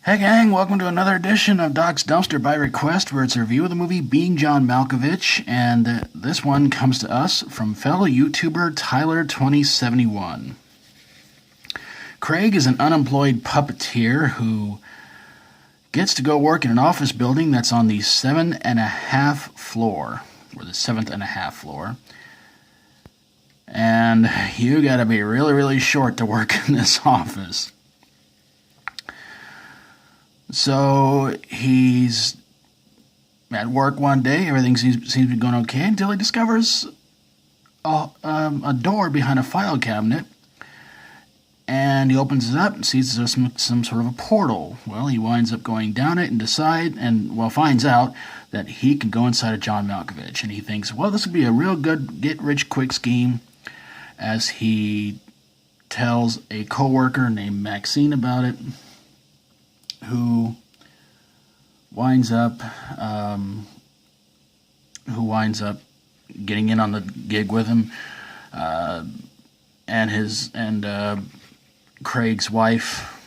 Hey gang, welcome to another edition of Doc's Dumpster by Request, where it's a review of the movie Being John Malkovich, and this one comes to us from fellow YouTuber Tyler2071. Craig is an unemployed puppeteer who gets to go work in an office building that's on the 7.5 floor, or the 7th.5 floor. And you gotta be really, really short to work in this office. So he's at work one day, everything seems to be going okay, until he discovers a door behind a file cabinet, and he opens it up and sees there's some sort of a portal. Well, he winds up going down it and finds out that he can go inside of John Malkovich, and he thinks, well, this would be a real good get-rich-quick scheme, as he tells a coworker named Maxine about it, who winds up getting in on the gig with him, and Craig's wife,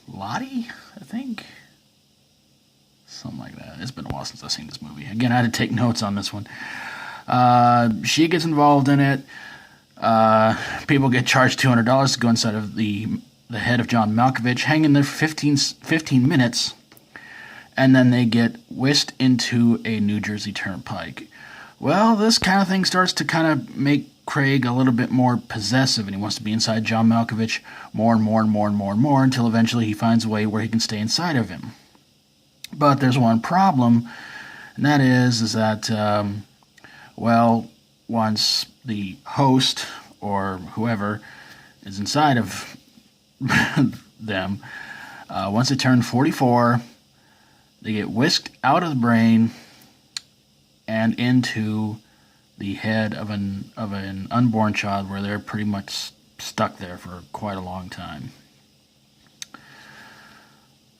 Lottie, I think, something like that. It's been a while since I've seen this movie. Again, I had to take notes on this one. She gets involved in it. People get charged $200 to go inside of the head of John Malkovich, hang in there for 15 minutes, and then they get whisked into a New Jersey turnpike. Well, this kind of thing starts to kind of make Craig a little bit more possessive, and he wants to be inside John Malkovich more and more and more and more and more, until eventually he finds a way where he can stay inside of him. But there's one problem, and that is that, once the host, or whoever, is inside of them, once they turn 44, they get whisked out of the brain and into the head of an unborn child, where they're pretty much stuck there for quite a long time.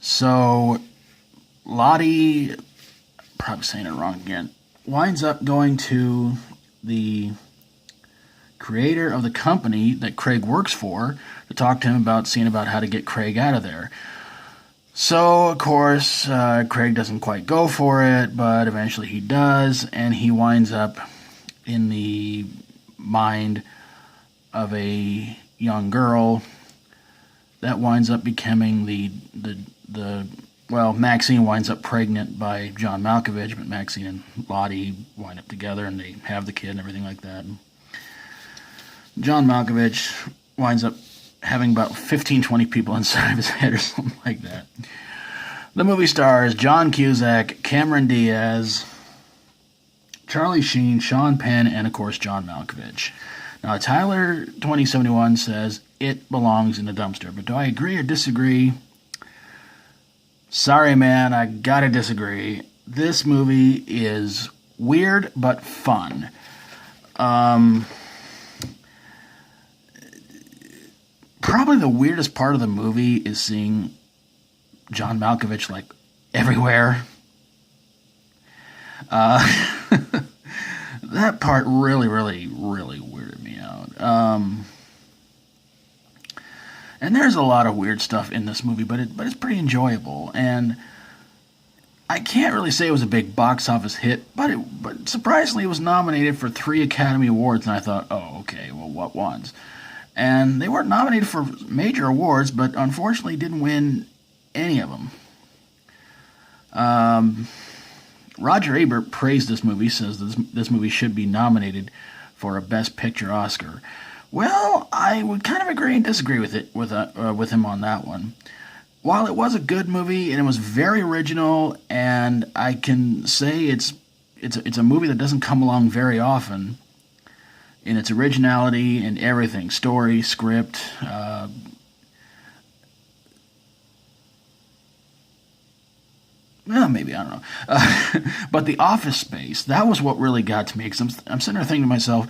So Lottie, probably saying it wrong again, winds up going to the creator of the company that Craig works for to talk to him about seeing about how to get Craig out of there. So, of course, Craig doesn't quite go for it, but eventually he does, and he winds up in the mind of a young girl that winds up becoming Maxine winds up pregnant by John Malkovich, but Maxine and Lottie wind up together, and they have the kid and everything like that. John Malkovich winds up having about 15-20 people inside of his head or something like that. The movie stars John Cusack, Cameron Diaz, Charlie Sheen, Sean Penn, and of course John Malkovich. Now Tyler2071 says it belongs in the dumpster, but do I agree or disagree? Sorry man, I gotta disagree. This movie is weird but fun. Probably the weirdest part of the movie is seeing John Malkovich, like, everywhere. That part really, really, really weirded me out. And there's a lot of weird stuff in this movie, but it's pretty enjoyable. And I can't really say it was a big box office hit, but surprisingly it was nominated for 3 Academy Awards, and I thought, oh, okay, well, what ones? And they weren't nominated for major awards, but unfortunately didn't win any of them. Roger Ebert praised this movie, says this movie should be nominated for a Best Picture Oscar. Well, I would kind of agree and disagree with him on that one. While it was a good movie and it was very original, and I can say it's a movie that doesn't come along very often in its originality and everything, story, script, maybe, I don't know. But the office space, that was what really got to me, because I'm sitting there thinking to myself,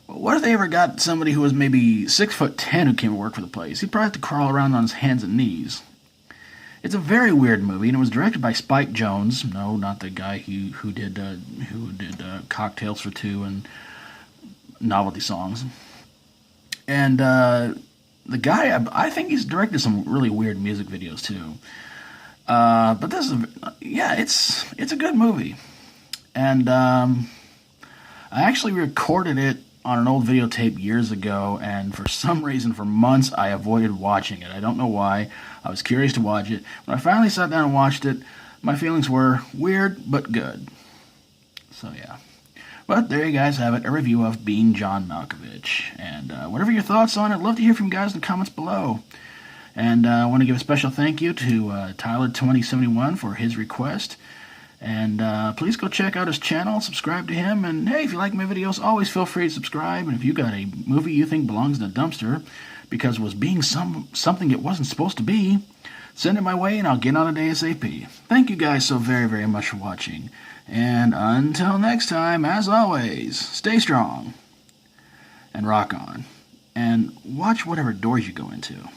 what if they ever got somebody who was maybe 6'10" who came to work for the place? He'd probably have to crawl around on his hands and knees. It's a very weird movie, and it was directed by Spike Jonze. No, not the guy who did Cocktails for Two and novelty songs. And the guy, I think he's directed some really weird music videos too. But this is, yeah, it's a good movie. And I actually recorded it on an old videotape years ago, and for some reason, for months, I avoided watching it. I don't know why. I was curious to watch it. When I finally sat down and watched it, my feelings were weird but good. So yeah. But there you guys have it, a review of Being John Malkovich. And whatever your thoughts on it, I'd love to hear from you guys in the comments below. And I want to give a special thank you to Tyler2071 for his request. And please go check out his channel, subscribe to him, and hey, if you like my videos, always feel free to subscribe. And if you got a movie you think belongs in a dumpster because it was being something it wasn't supposed to be, send it my way and I'll get on it ASAP. Thank you guys so very, very much for watching. And until next time, as always, stay strong and rock on. And watch whatever doors you go into.